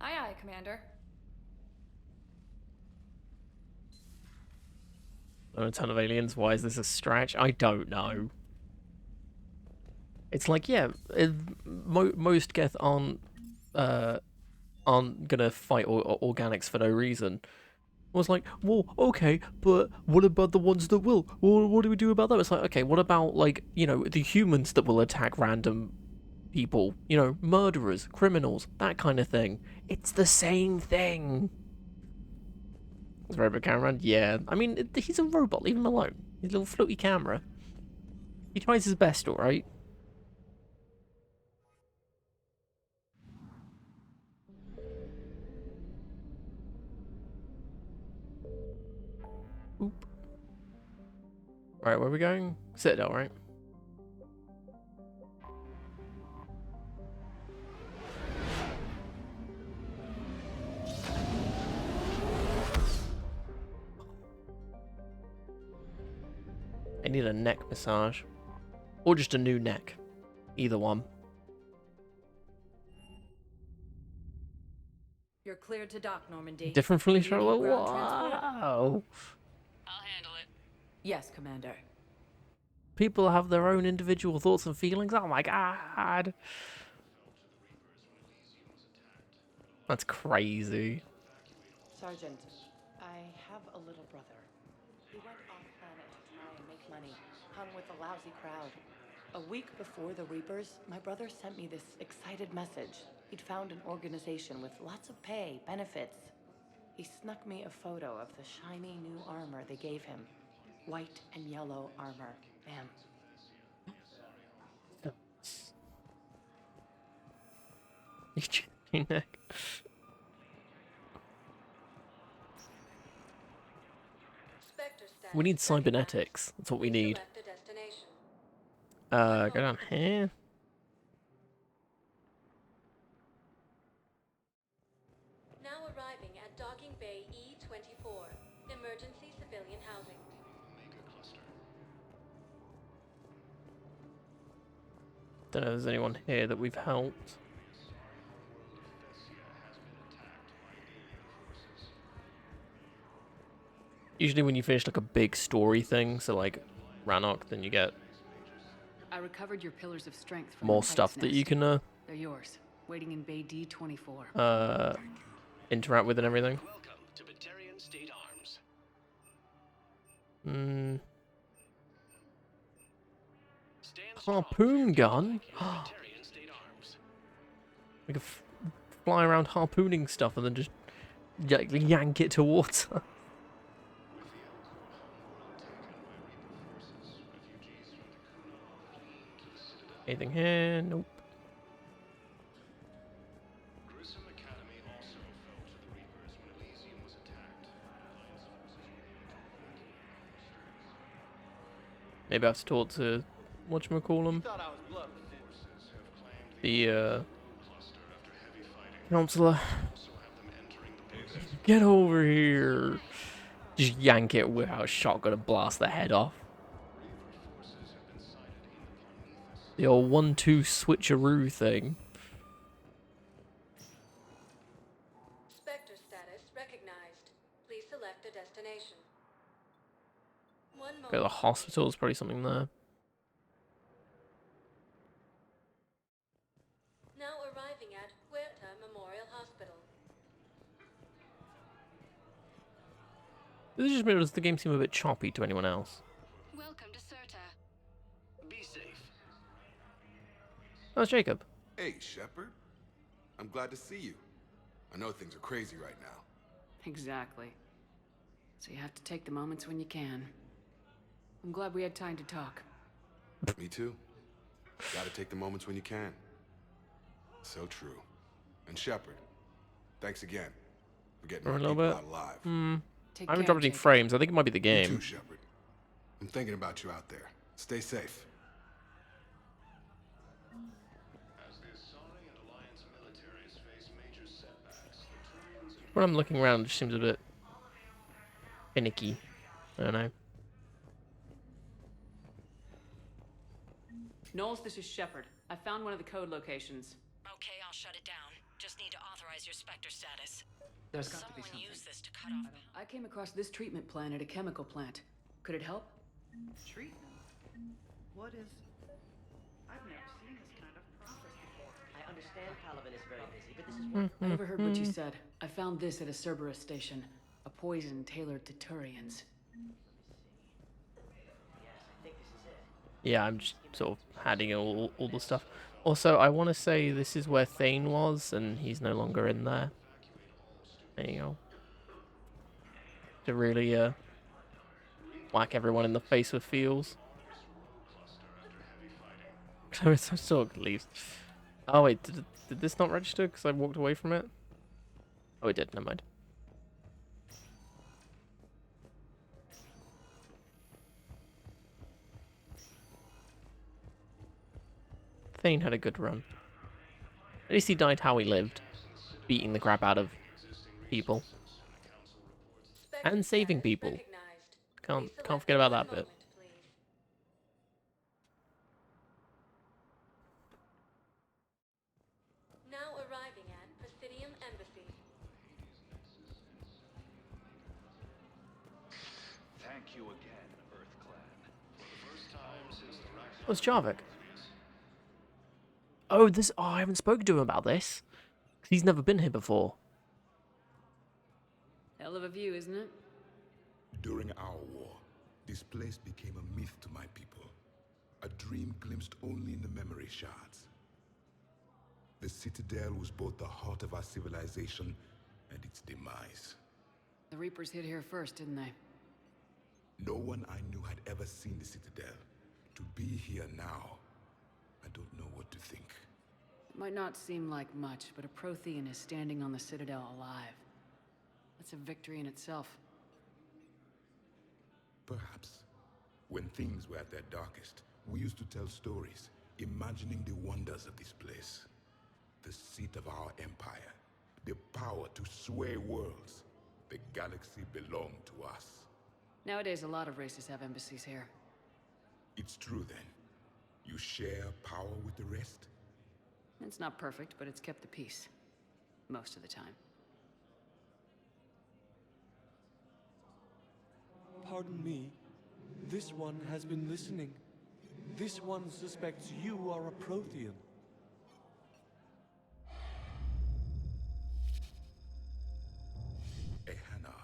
Aye, aye, Commander. A ton of aliens. Why is this a stretch? I don't know. It's like, yeah, most Geth aren't gonna fight organics for no reason. I was like, well, okay, but what about the ones that will? Well, what do we do about them? It's like, okay, what about, like, you know, the humans that will attack random people? You know, murderers, criminals, that kind of thing. It's the same thing. Is robot camera around? Yeah. I mean, he's a robot. Leave him alone. His little floaty camera. He tries his best, alright? Oop. Right, where are we going? Citadel, right? I need a neck massage. Or just a new neck. Either one. You're cleared to dock, Normandy. Different from Do each you other? need ground transport? Wow. I'll handle it. Yes, Commander. People have their own individual thoughts and feelings. Oh my god. That's crazy. Sergeant, I have a little brother. He went off-planet to try and make money, hung with a lousy crowd. A week before the Reapers, my brother sent me this excited message. He'd found an organization with lots of pay, benefits. He snuck me a photo of the shiny new armor they gave him. White and yellow armor. Bam. Your neck. We need cybernetics. That's what we need. Go down here. Now arriving at Docking Bay E-24, emergency civilian housing. Don't know if there's anyone here that we've helped. Usually when you finish like a big story thing, so like Rannoch, then you get I recovered your pillars of strength from more the stuff Titan's that you nest. can They're yours, waiting in Bay D-24. interact with and everything. Welcome to Batarian State Arms. Stand strong for Harpoon your gun? people like Batarian State Arms. We could fly around harpooning stuff and then just yank it towards us. Anything here? Nope. Grissom Academy also fell to the Reapers when Elysium was attacked. Alliance forces Maybe I have to talk to whatchamacallem. thought I was bluffing. Forces have claimed The cluster after heavy fighting. counselor. Also have them entering the base. Get over here. Just yank it without a shotgun and blast the head off. Reaver forces have been sighted in Prometheus. The old 1-2 switcheroo thing. Spectre status recognized. Please select a destination. One Go to the moment. hospital, there's probably something there. Now arriving at Huerta Memorial Hospital. Does the game seem a bit choppy to anyone else? Welcome to Serta. Be safe. Oh, it's Jacob. Hey, Shepard. I'm glad to see you. I know things are crazy right now. Exactly. So you have to take the moments when you can. I'm glad we had time to talk. Me too. Gotta take the moments when you can. So true. And Shepard, thanks again for getting For our a little people bit. out alive. Take I haven't care, dropped any Jacob. frames. I think it might be the You game. too, Shepard. I'm thinking about you out there. Stay safe. As the Asari and Alliance militaries face major setbacks, the Turians and When I'm looking around, it just seems a bit finicky. I don't know. Knowles, this is Shepard. I found one of the code locations. Okay, I'll shut it down. Just need to authorize compromise your Spectre status. There's got to be Someone something. used this to cut off. I came across this treatment plant at a chemical plant. Could it help? Treatment? What is... I've never seen this kind of process before. I understand Paladin is very busy, but this is one... I overheard what you said. I found this at a Cerberus station. A poison tailored to Turians. Yes, I think this is it. Yeah, I'm just sort of adding all the stuff. Also, I want to say this is where Thane was, and he's no longer in there. There you go. To really whack everyone in the face with feels. So it's still leaves. Oh wait, did this not register because I walked away from it? Oh, it did. Never mind. Thane had a good run. At least he died how he lived, beating the crap out of people and saving people. Can't forget about that bit. Now arriving at Presidium Embassy. Thank you again, Earth Clan. For the first time since the Rack What's Jarvik? Oh, this. Oh, I haven't spoken to him about this. 'Cause he's never been here before. Hell of a view, isn't it? During our war, this place became a myth to my people. A dream glimpsed only in the memory shards. The Citadel was both the heart of our civilization and its demise. The Reapers hit here first, didn't they? No one I knew had ever seen the Citadel. To be here now, I don't know what to think. It might not seem like much, but a Prothean is standing on the Citadel alive. That's a victory in itself. Perhaps. When things were at their darkest, we used to tell stories, imagining the wonders of this place. The seat of our empire, the power to sway worlds. The galaxy belonged to us. Nowadays, a lot of races have embassies here. It's true then. You share power with the rest? It's not perfect, but it's kept the peace. Most of the time. Pardon me. This one has been listening. This one suspects you are a Prothean. Ehana,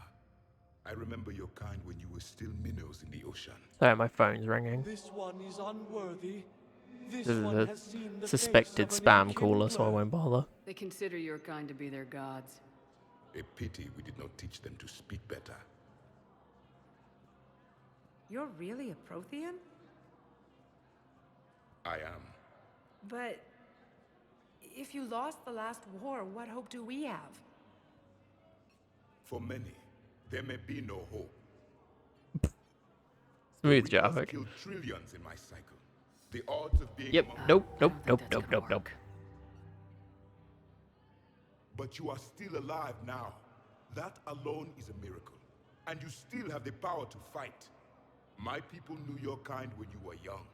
I remember your kind when you were still minnows in the ocean. Sorry, my phone's ringing. This one is unworthy. This This is one a has seen the suspected face of an spam ancient caller, so I bird. won't bother. They consider your kind to be their gods. A pity we did not teach them to speak better. You're really a Prothean? I am. But if you lost the last war, what hope do we have? For many, there may be no hope. Smooth, We must Jarvik. kill trillions in my cycle. The odds of being Yep. among- Nope. I Nope. don't think Nope. that's Nope. gonna Nope. Nope. work. But you are still alive now. That alone is a miracle. And you still have the power to fight. My people knew your kind when you were young.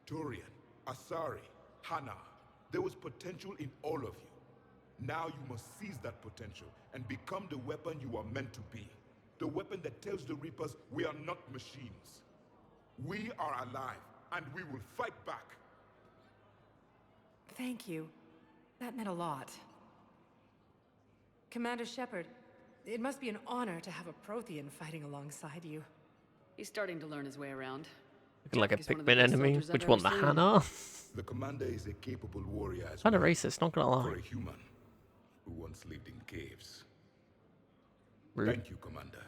Turian, Asari, Hana. There was potential in all of you. Now you must seize that potential and become the weapon you are meant to be. The weapon that tells the Reapers we are not machines. We are alive, and we will fight back. Thank you. That meant a lot. Commander Shepard, it must be an honor to have a Prothean fighting alongside you. He's starting to learn his way around. Looking like a He's one of the Pikmin best enemy. soldiers I've Which ever one? The seen. Hana? The commander is a capable warrior as Kind of well. racist, not gonna For lie. a human who once lived in caves. Rude. Thank you, Commander.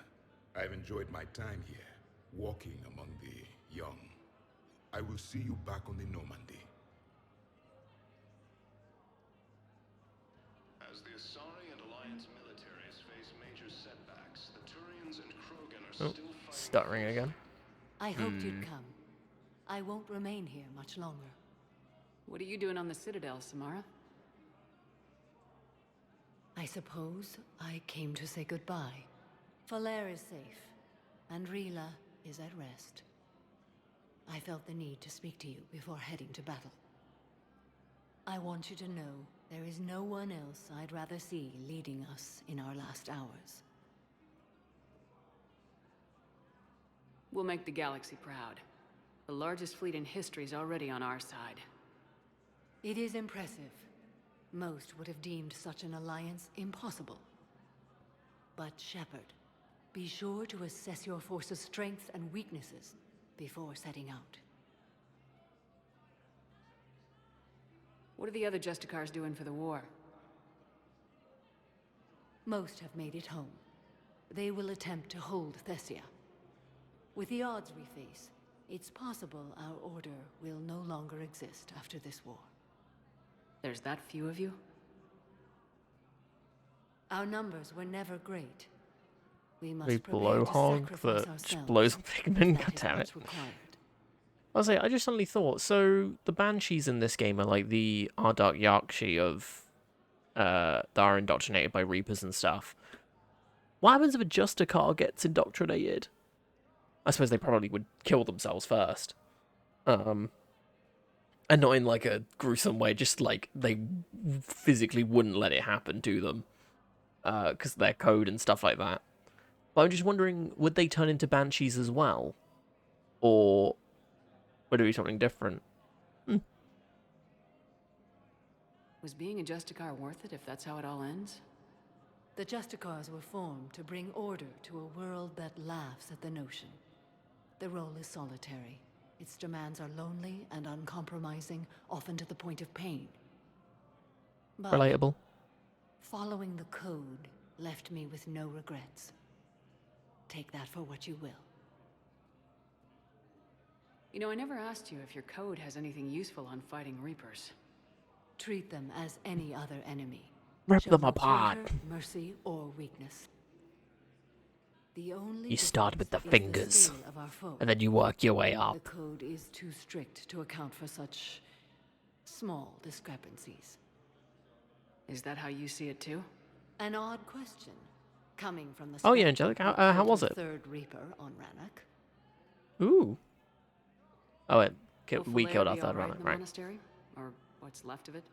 I've enjoyed my time here, walking among the young. I will see you back on the Normandy. As the Asari and Alliance militaries face major setbacks, the Turians and Krogan are Oh, still fighting. stuttering again. I hoped you'd come. I won't remain here much longer. What are you doing on the Citadel, Samara? I suppose I came to say goodbye. Falair is safe, and Rila is at rest. I felt the need to speak to you before heading to battle. I want you to know There is no one else I'd rather see leading us in our last hours. We'll make the galaxy proud. The largest fleet in history is already on our side. It is impressive. Most would have deemed such an alliance impossible. But Shepard, be sure to assess your force's strengths and weaknesses before setting out. What are the other Justicars doing for the war? Most have made it home. They will attempt to hold Thessia. With the odds we face, it's possible our order will no longer exist after this war. There's that few of you? Our numbers were never great. We We must prepare blow to hog sacrifice that ourselves. just blows up Pigman. That God is damn it. what's required. I just suddenly thought, so the Banshees in this game are like the Ardark Yakshi of that are indoctrinated by Reapers and stuff. What happens if a Justicar gets indoctrinated? I suppose they probably would kill themselves first. And not in like a gruesome way, just like they physically wouldn't let it happen to them. Because of their code and stuff like that. But I'm just wondering, would they turn into Banshees as well? Or would it be something different? Was being a Justicar worth it if that's how it all ends? The Justicars were formed to bring order to a world that laughs at the notion. The role is solitary. Its demands are lonely and uncompromising, often to the point of pain. But Relatable. following the code left me with no regrets. Take that for what you will. You know, I never asked you if your code has anything useful on fighting Reapers. Treat them as any other enemy. Rip Show them no apart. traitor, mercy, or weakness. The only You start with the difference is fingers, scale of our foe. and then you work your way The up. code is too strict to account for such small discrepancies. Is that how you see it too? An odd question, coming from the Oh yeah, skeptic Angelic, how who killed was her it? third Reaper on Rannoch. Ooh. Oh, wait, Will we Falere killed our be third all right runner, in the right? monastery? Or what's left of it?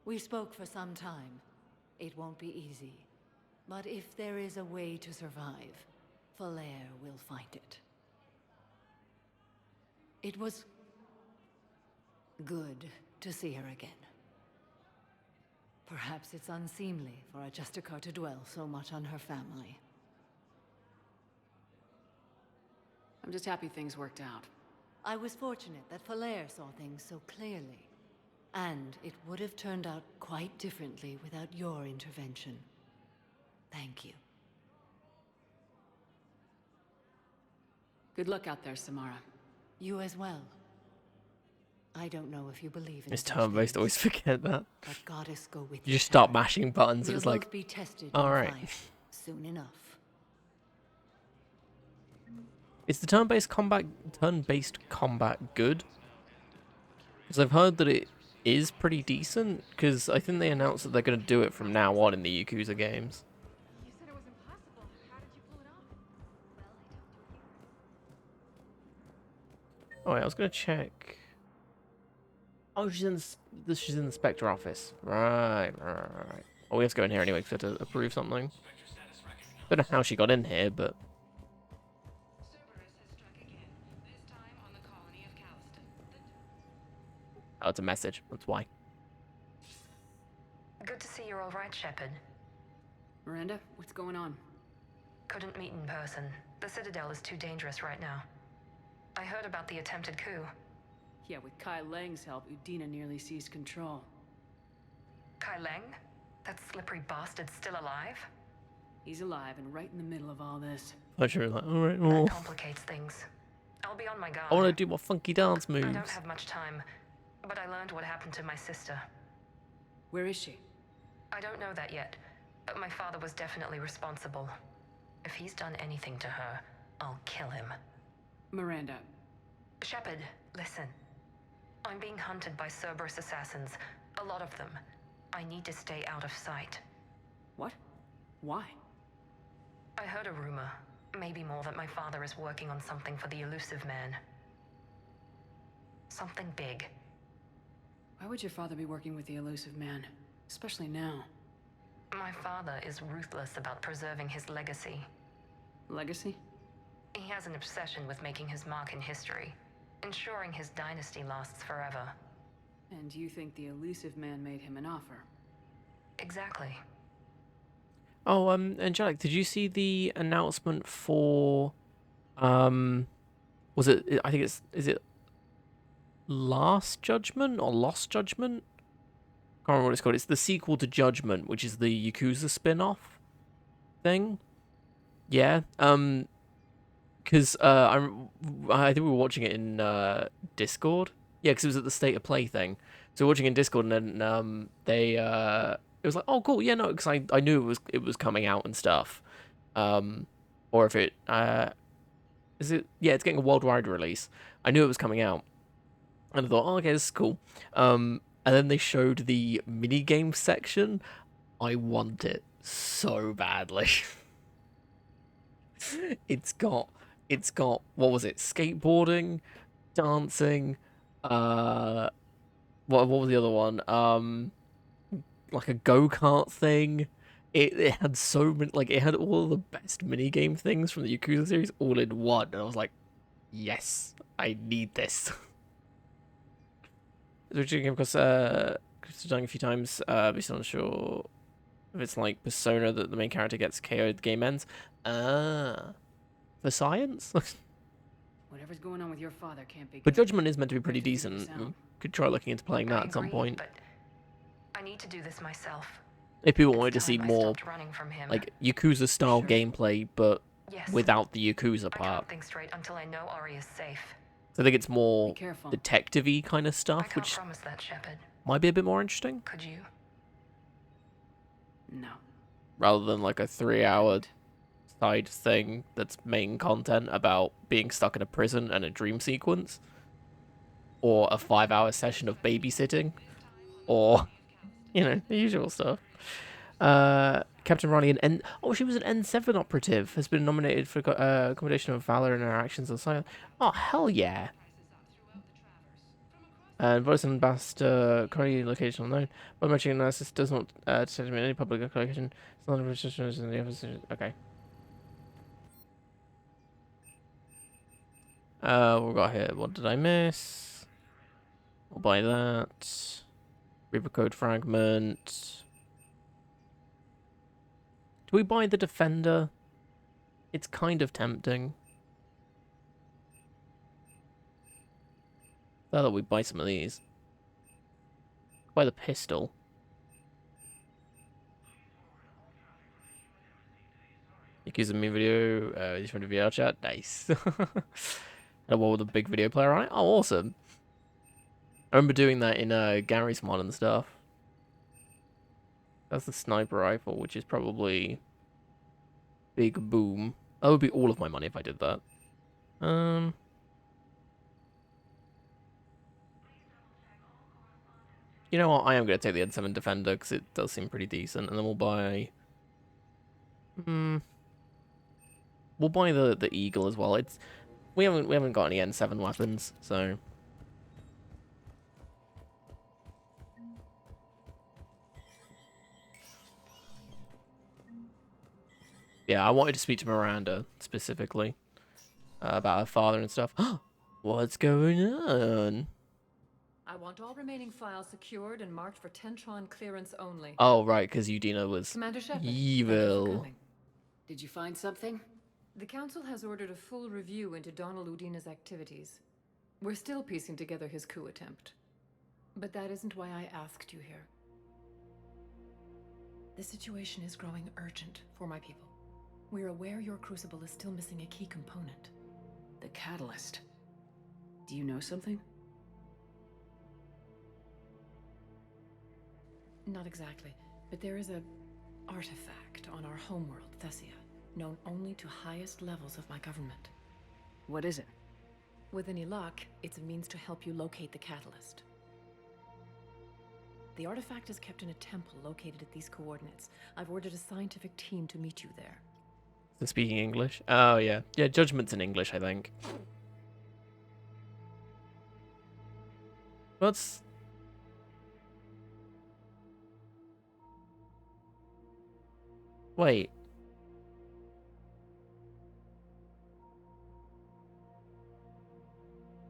We spoke for some time. It won't be easy. But if there is a way to survive, Falere will find it. It was good to see her again. Perhaps it's unseemly for a Justicar to dwell so much on her family. I'm just happy things worked out. I was fortunate that Falere saw things so clearly. And it would have turned out quite differently without your intervention. Thank you. Good luck out there, Samara. You as well. I don't know if you believe in It's such turn-based, things, always forget that. but Goddess go with You you, just start Shepard. mashing buttons, We'll it's both like, be tested all in right. fire soon enough. Is the turn-based combat good? Because I've heard that it is pretty decent, because I think they announced that they're going to do it from now on in the Yakuza games. You said it was impossible. How did you pull it off? Oh, wait, I was going to check. Oh, she's in the Spectre office. Right. Oh, we have to go in here anyway because we have to approve something. Don't know how she got in here, but... Oh, it's a message. That's why. Good to see you're all right, Shepard. Miranda, what's going on? Couldn't meet in person. The Citadel is too dangerous right now. I heard about the attempted coup. Yeah, with Kai Lang's help, Udina nearly seized control. Kai Lang? That slippery bastard's still alive? He's alive and right in the middle of all this. I should be like, alright, That well, complicates things. I'll be on my guard. I want to do my funky dance moves. I don't have much time, but I learned what happened to my sister. Where is she? I don't know that yet, but my father was definitely responsible. If he's done anything to her, I'll kill him. Miranda. Shepard, listen. I'm being hunted by Cerberus assassins. A lot of them. I need to stay out of sight. What? Why? I heard a rumor, maybe more, that my father is working on something for the elusive man. Something big. Why would your father be working with the elusive man? Especially now. My father is ruthless about preserving his legacy. Legacy? He has an obsession with making his mark in history, ensuring his dynasty lasts forever. And you think the elusive man made him an offer? Exactly. Oh, Angelic, did you see the announcement for, was it, I think is it Last Judgment or Lost Judgment? Can't remember what it's called. It's the sequel to Judgment, which is the Yakuza spin-off thing. Yeah. Because I think we were watching it in Discord. Yeah, because it was at the State of Play thing. So we were watching in Discord, and then it was like, oh cool, yeah, no, because I knew it was coming out and stuff. Or if it is it, yeah, it's getting a worldwide release. I knew it was coming out, and I thought, oh, okay, this is cool. And then they showed the mini game section. I want it so badly. It's got what was it? Skateboarding, dancing, what was the other one? Like a go-kart thing. It had so many, like, it had all the best minigame things from the Yakuza series all in one, and I was like, yes, I need this. Which game, because dying a few times, but still unsure if it's like Persona that the main character gets KO'd, the game ends. For science? Whatever's going on with your father can't be good. But Judgment is meant to be pretty We have to figure decent. this We out. could try looking into playing that I at some agree, point. but I need to do this myself. If people It's wanted to see time I more, stopped running from him. like, Yakuza-style gameplay, but Yes. without the Yakuza I part. can't think straight until I know Ari is safe. So I think it's more Be careful. detective-y kind of I stuff, can't which promise that, Shepard. might be a bit more interesting, Could you? No. rather than like a 3-hour side thing that's main content about being stuck in a prison and a dream sequence, or a 5-hour session of babysitting, or, you know, the usual stuff. Captain Ronnie, she was an N7 operative, has been nominated for Commendation of Valor in her actions on site. Oh, hell yeah. And Voice Ambassador, currently location unknown. But matching analysis does not determine any public location. It's not a restriction in the office. Okay. What we got here? What did I miss? I'll buy that. Reaper Code Fragment. Do we buy the Defender? It's kind of tempting. I thought we'd buy some of these. Buy the pistol. Yakuza me video, this from the VR chat. Nice. And what with a big video player on it? Oh, awesome. I remember doing that in Gary's mod and stuff. That's the sniper rifle, which is probably big boom. That would be all of my money if I did that. You know what? I am going to take the N7 Defender because it does seem pretty decent, and then we'll buy. We'll buy the Eagle as well. It's we haven't got any N7 weapons, so. Yeah, I wanted to speak to Miranda specifically about her father and stuff. What's going on? I want all remaining files secured and marked for Tentron clearance only. Oh, right, because Udina was Commander Shepard, evil. Did you find something? The Council has ordered a full review into Donald Udina's activities. We're still piecing together his coup attempt. But that isn't why I asked you here. The situation is growing urgent for my people. We're aware your crucible is still missing a key component. The catalyst. Do you know something? Not exactly, but there is a artifact on our homeworld, Thessia, known only to highest levels of my government. What is it? With any luck, it's a means to help you locate the catalyst. The artifact is kept in a temple located at these coordinates. I've ordered a scientific team to meet you there. They're speaking English? Oh, yeah. Yeah, Judgment's in English, I think. Wait.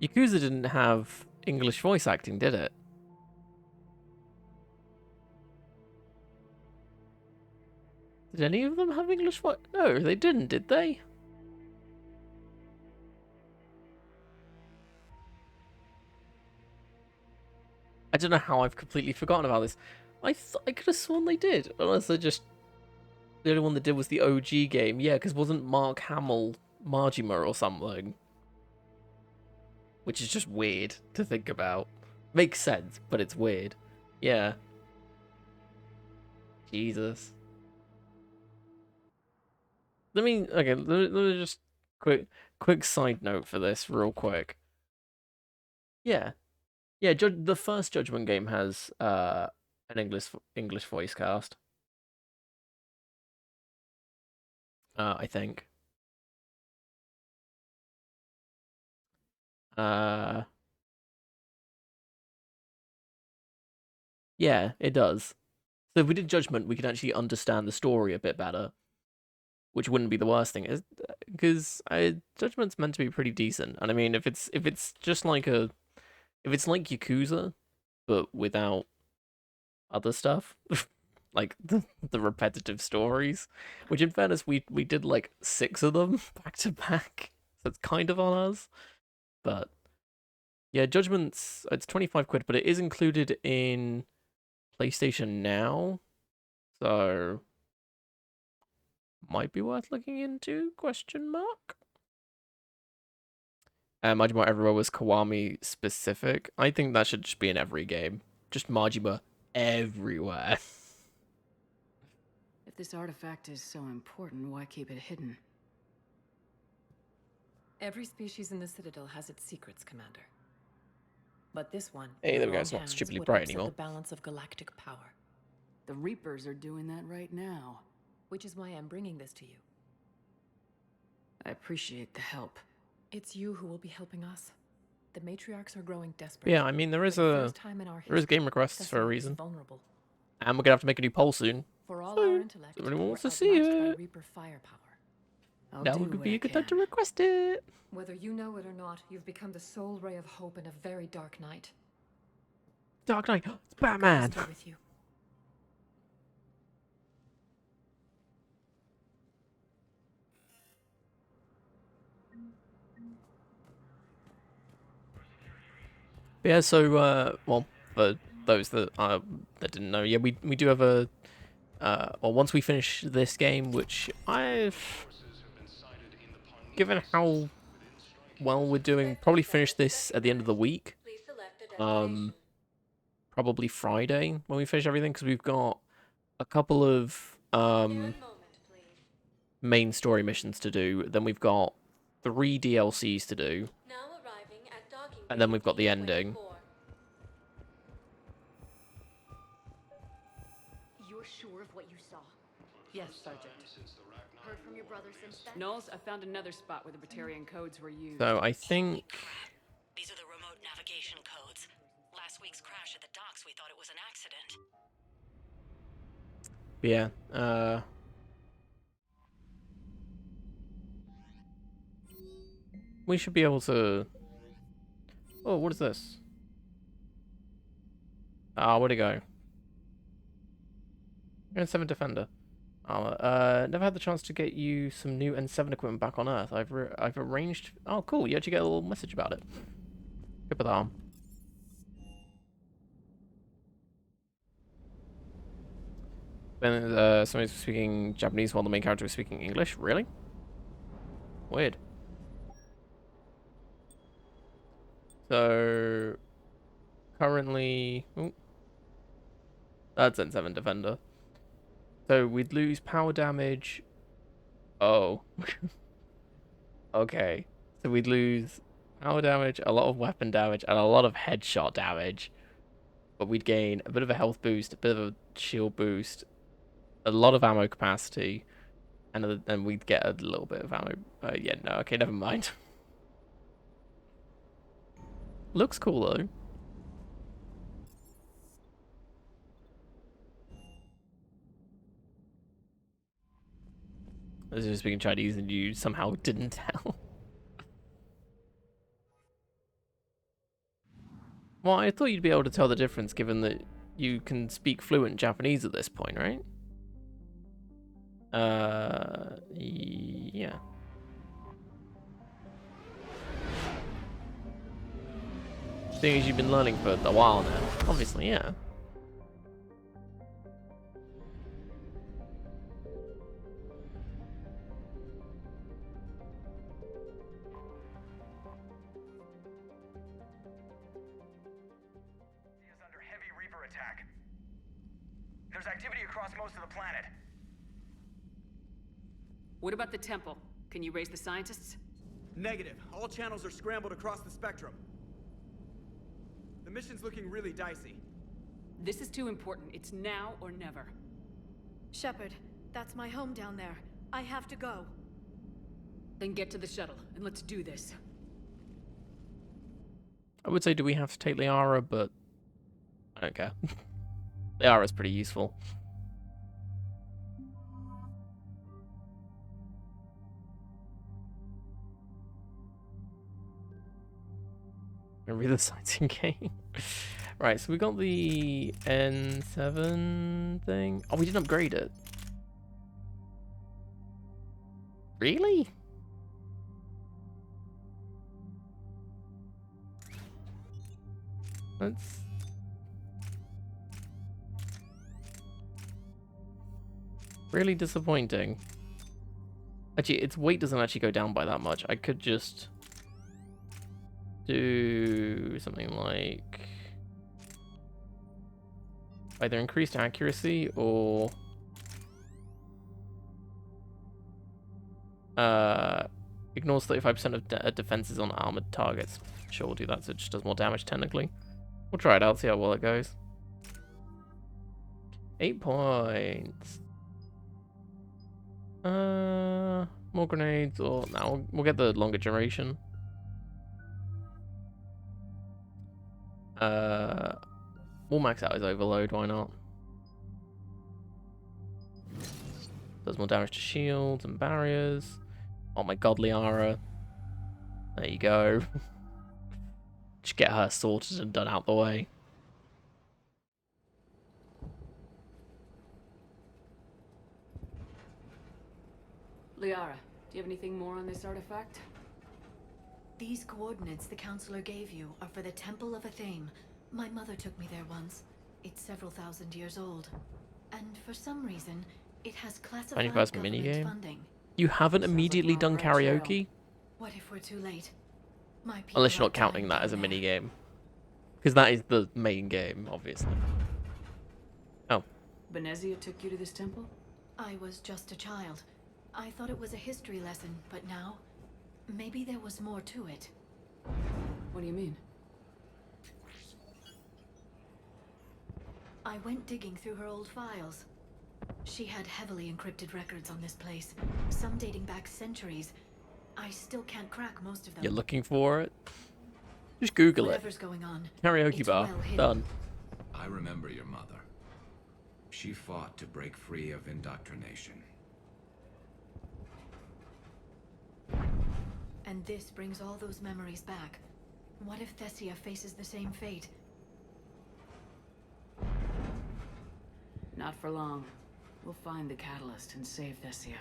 Yakuza didn't have English voice acting, did it? Did any of them have English voice? No, they didn't, did they? I don't know how I've completely forgotten about this. I could have sworn they did, unless they just the only one that did was the OG game. Yeah, because wasn't Mark Hamill Majima or something? Which is just weird to think about. Makes sense, but it's weird. Yeah. Jesus. Okay, let me just quick side note for this, real quick. Yeah. Yeah, the first Judgment game has an English voice cast. I think. Yeah, it does. So if we did Judgment, we could actually understand the story a bit better, which wouldn't be the worst thing, is because Judgment's meant to be pretty decent. And I mean, if it's just like if it's like Yakuza, but without other stuff, like the repetitive stories, which in fairness we did like 6 of them back to back, so it's kind of on us. But yeah, Judgment's it's 25 quid, but it is included in PlayStation Now, so might be worth looking into, question mark. Majima Everywhere was Kiwami specific. I think that should just be in every game. Just Majima everywhere. If this artifact is so important, why keep it hidden? Every species in the Citadel has its secrets, Commander. But this one, Hey, in there we the go. wrong It's not hands, stupidly would bright upset anymore. the balance of galactic power. The Reapers are doing that right now. Which is why I'm bringing this to you. I appreciate the help. It's you who will be helping us. The matriarchs are growing desperate. Yeah, I mean there is game requests for a reason. Vulnerable. And we're gonna have to make a new poll soon. For all our intellect, If anyone wants we're to see outmatched by it, Reaper firepower. now would be a good time to request it. Whether you know it or not, you've become the sole ray of hope in a very dark night. Dark Knight, it's Batman. Stay with you. Yeah, so well, for those that didn't know, yeah, we do have a well, once we finish this game, which given how well we're doing, probably finish this at the end of the week. Probably Friday when we finish everything, because we've got a couple of main story missions to do. Then we've got 3 DLCs to do, and then we've got the ending. You're sure of what you saw? Yes, Sergeant. Heard from your brother since then? Knowles, I found another spot where the Batarian codes were used. So I think These are the remote navigation codes. Last week's crash at the docks, we thought it was an accident. yeah, we should be able to. Oh, what is this? Where'd it go? N7 Defender. Never had the chance to get you some new N7 equipment back on Earth. I've arranged. Oh, cool! You actually get a little message about it. Good for that. Then somebody's speaking Japanese while the main character is speaking English. Really? Weird. So currently, that's N7 Defender. So we'd lose power damage. Oh. Okay. So we'd lose power damage, a lot of weapon damage, and a lot of headshot damage. But we'd gain a bit of a health boost, a bit of a shield boost, a lot of ammo capacity, and then we'd get a little bit of ammo. Yeah, no, okay, never mind. Looks cool though. As you were speaking Chinese and you somehow didn't tell. Well, I thought you'd be able to tell the difference given that you can speak fluent Japanese at this point, right? Yeah. Seeing as you've been learning for a while now, obviously, yeah. Is under heavy Reaper attack. There's activity across most of the planet. What about the temple? Can you raise the scientists? Negative. All channels are scrambled across the spectrum. The mission's looking really dicey. This is too important. It's now or never. Shepard, that's my home down there. I have to go. Then get to the shuttle, and let's do this. I would say, do we have to take Liara, but I don't care. Liara's pretty useful. Read the sightseeing game. Right, so we got the N7 thing. Oh, we didn't upgrade it. Really? That's really disappointing. Actually, its weight doesn't actually go down by that much. I could just do something like either increased accuracy or ignores 35% of defenses on armored targets. Sure, we'll do that so it just does more damage technically. We'll try it out, see how well it goes. 8 points. More grenades, or no, we'll get the longer duration. We'll max out his overload, why not? Does more damage to shields and barriers. Oh my god, Liara. There you go. Just get her sorted and done out the way. Liara, do you have anything more on this artifact? These coordinates the counselor gave you are for the Temple of Athame. My mother took me there once. It's several thousand years old. And for some reason, it has classified government funding. You haven't immediately done karaoke? What if we're too late? My people Unless you're not are counting dying that as a down mini game. Because that is the main game, obviously. Oh. Benezia took you to this temple? I was just a child. I thought it was a history lesson, but now, maybe there was more to it. What do you mean? I went digging through her old files. She had heavily encrypted records on this place, some dating back centuries. I still can't crack most of them. You're looking for it? Just Google Whatever's going on, Karaoke it's bar. well hidden. Done. I remember your mother. She fought to break free of indoctrination. And this brings all those memories back. What if Thessia faces the same fate? Not for long. We'll find the catalyst and save Thessia.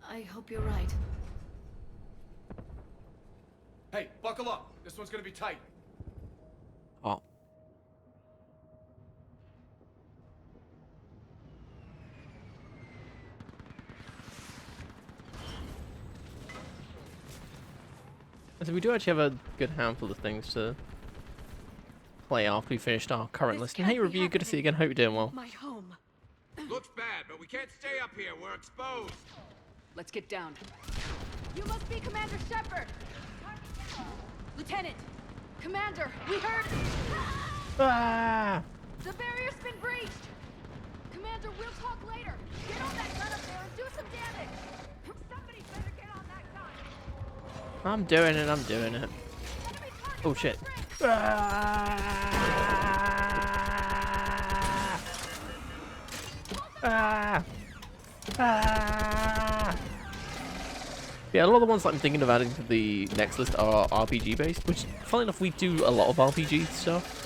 I hope you're right. Hey, buckle up. This one's gonna be tight. Oh. So we do actually have a good handful of things to play after we finished our current list. And hey, review, good to see you again. Hope you're doing well. My home. Looks bad, but we can't stay up here. We're exposed. Let's get down. You must be Commander Shepard! Lieutenant! Commander, we heard... Ah! The barrier's been breached! Commander, we'll talk later! Get on that gun up there and do some damage! Somebody better get on that gun! I'm doing it, I'm doing it. Oh shit. Ah! Ah! Yeah, a lot of the ones that I'm thinking of adding to the next list are RPG based, which, funnily enough, we do a lot of RPG stuff.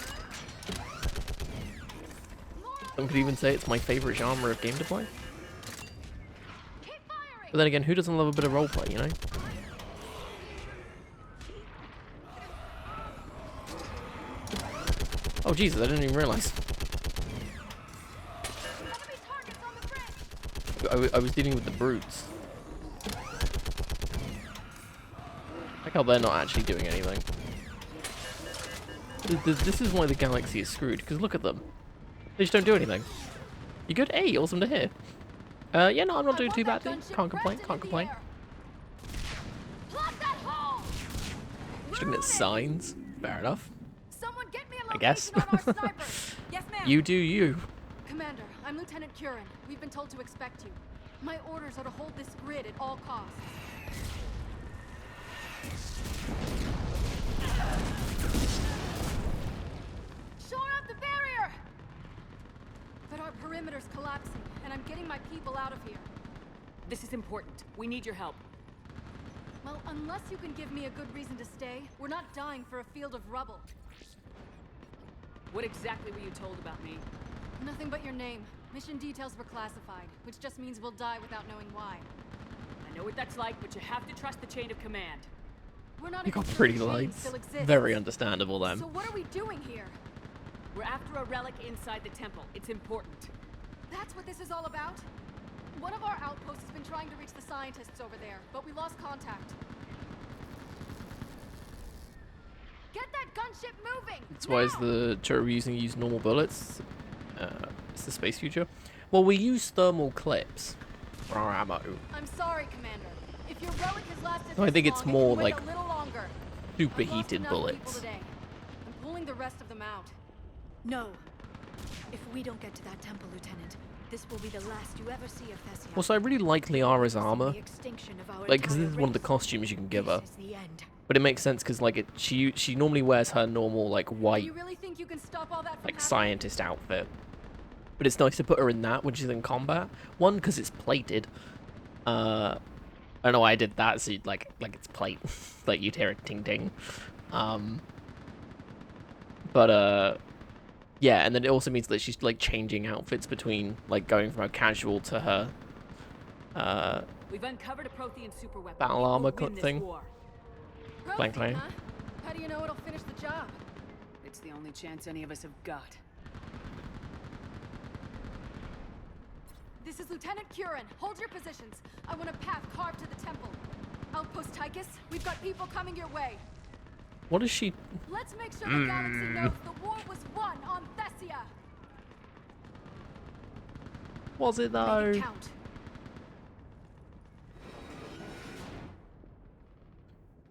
Some could even say it's my favorite genre of game to play. But then again, who doesn't love a bit of roleplay, you know? Oh Jesus, I didn't even realize. I was dealing with the brutes. Like how they're not actually doing anything. This is why the galaxy is screwed, because look at them. They just don't do anything. You good? Hey, awesome to hear. Yeah, no, I'm not doing too badly. Can't complain, can't complain. Just looking at signs. Fair enough. I guess. You do you. Commander, I'm Lieutenant Curran. We've been told to expect you. My orders are to hold this grid at all costs. Shore up the barrier! But our perimeter's collapsing, and I'm getting my people out of here. This is important. We need your help. Well, unless you can give me a good reason to stay, we're not dying for a field of rubble. What exactly were you told about me? Nothing but your name. Mission details were classified, which just means we'll die without knowing why. I know what that's like, but you have to trust the chain of command. We're not You got even sure pretty the chain lights. still exists. Very understandable then. So what are we doing here? We're after a relic inside the temple. It's important. That's what this is all about? One of our outposts has been trying to reach the scientists over there, but we lost contact. Get that gunship moving! That's why is the turret we're using use normal bullets. It's the space future. Well, we use thermal clips for our ammo. I'm sorry, Commander. If your relic has lasted So I think it's more like a little longer. superheated People bullets. today. I'm pulling the rest of them out. No. If we don't get to that temple, Lieutenant, this will be the last you ever see of Thessia. Also, I really like Liara's armor. The extinction of our Like, because this is entire one of the race. costumes you can give her. This is the end. But it makes sense because like she normally wears her normal like white You really think you can stop all that from like happening? scientist outfit. But it's nice to put her in that when she's in combat. One, because it's plated. I don't know why I did that. So like it's plate, like you'd hear it ting ting. Yeah, and then it also means that she's like changing outfits between like going from a casual to her We've uncovered a Prothean superweapon. battle We will armor win this thing. war. Blank Protein, lane. huh? How do you know it'll finish the job? It's the only chance any of us have got. This is Lieutenant Curran. Hold your positions. I want a path carved to the temple. Outpost Tychus, we've got people coming your way. What is she? Let's make sure the galaxy knows the war was won on Thessia. Was it though? Make it count.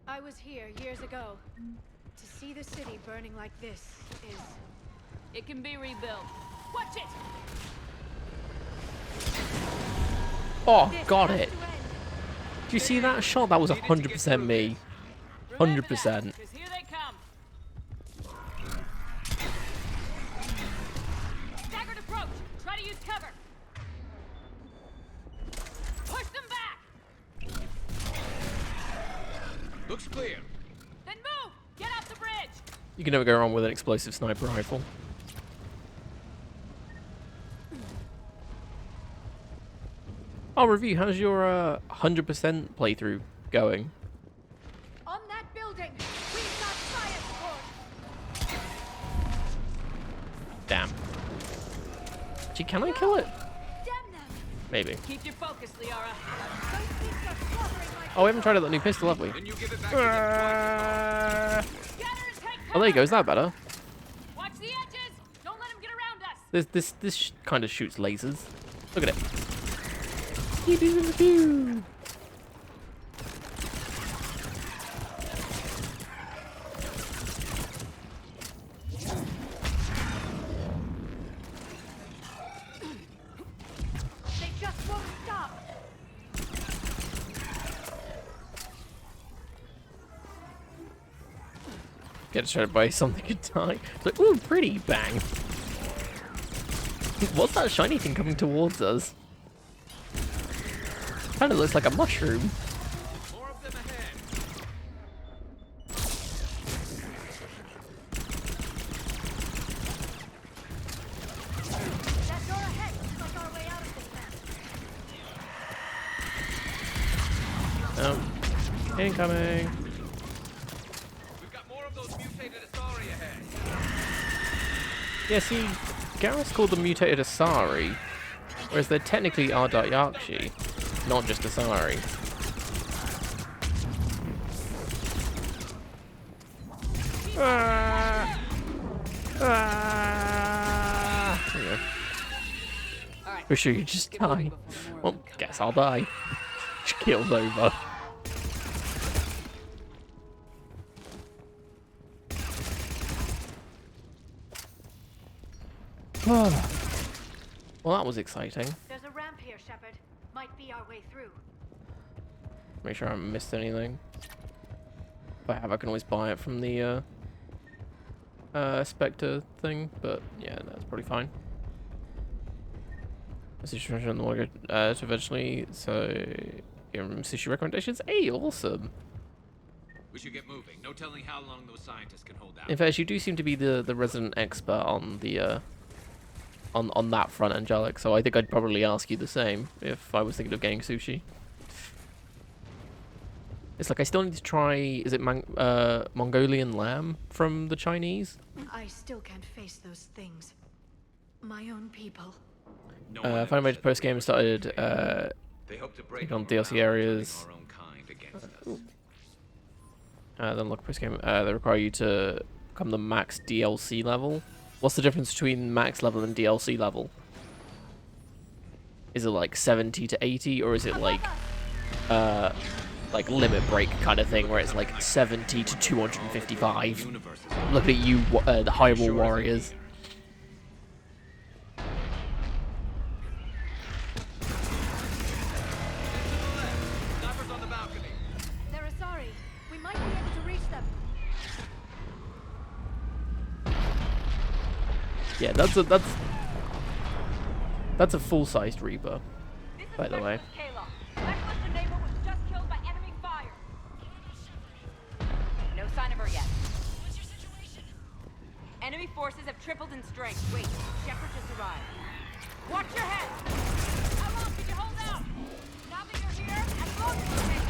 I was here years ago. To see the city burning like this is... It can be rebuilt. Watch it! Oh, got it. Did you see that shot? That was 100% me. 100%. Here they come. Staggered approach. Try to use cover. Push them back. Looks clear. Then move. Get off the bridge. You can never go wrong with an explosive sniper rifle. Oh, review. How's your 100% playthrough going? On that building, we've got science force. Damn. Gee, can I kill it? Maybe. Keep your focus, Liara. Oh, we haven't tried out that new pistol, have we? Oh, there you go. Is that better? Watch the edges. Don't let them get around us. This kind of shoots lasers. Look at it. Pew, pew, pew, pew. They just won't stop. Get distracted by something could die. It's like, ooh, pretty, bang. What's that shiny thing coming towards us? Kind of looks like a mushroom. More of them ahead. That door ahead looks like our way out of this mess. Oh, incoming. We've got more of those mutated Asari ahead. Yeah, see, Garrus called them mutated Asari, whereas they technically are Daiakshi, not just Asari. Ah! Ah! There you go. For sure you just die. Well, guess I'll die. Killed over. Well, that was exciting. There's a ramp here, Shepard. Might be our way through. Make sure I haven't missed anything. If I have, I can always buy it from the Spectre thing, but yeah, that's probably fine. Sushi on the market to eventually, so give him sushi recommendations. Hey, awesome. We should get moving. No telling how long those scientists can hold out. In fact, you do seem to be the resident expert on the on that front, Angelic. So I think I'd probably ask you the same if I was thinking of getting sushi. It's like I still need to try. Is it Mongolian lamb from the Chinese? I still can't face those things. My own people. Final Major post game started They hope to break on our DLC morale, areas. turning our own kind against us. Then look post game. They require you to become the max DLC level. What's the difference between max level and DLC level? Is it like 70 to 80, or is it like limit break kind of thing, where it's like 70 to 255? Look at you, the Hyrule Warriors. They're Asari. We might be able to reach them. Yeah, that's a full-sized Reaper, by the way. No sign of her yet. Enemy forces have tripled in strength. Wait, Shepard just arrived. Watch your head! How long can you hold out? Now that you're here, as long as you can.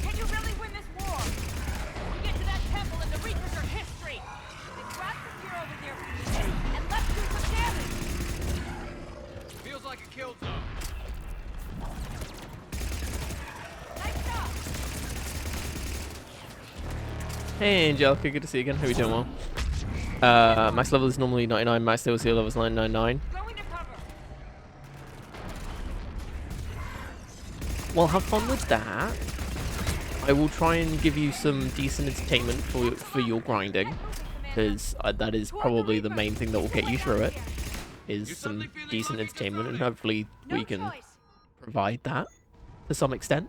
Can you really win this war? You get to that temple and the Reapers are history. They grabbed the gear over there from you and left you some damage. Feels like a kill zone. Nice job! Hey Angelica, good to see you again. How are you doing? Well? Max level is normally 99, max DLC level is 999. Well, have fun with that. I will try and give you some decent entertainment for your grinding, because that is probably the main thing that will get you through it, is some decent entertainment, and hopefully we can provide that to some extent.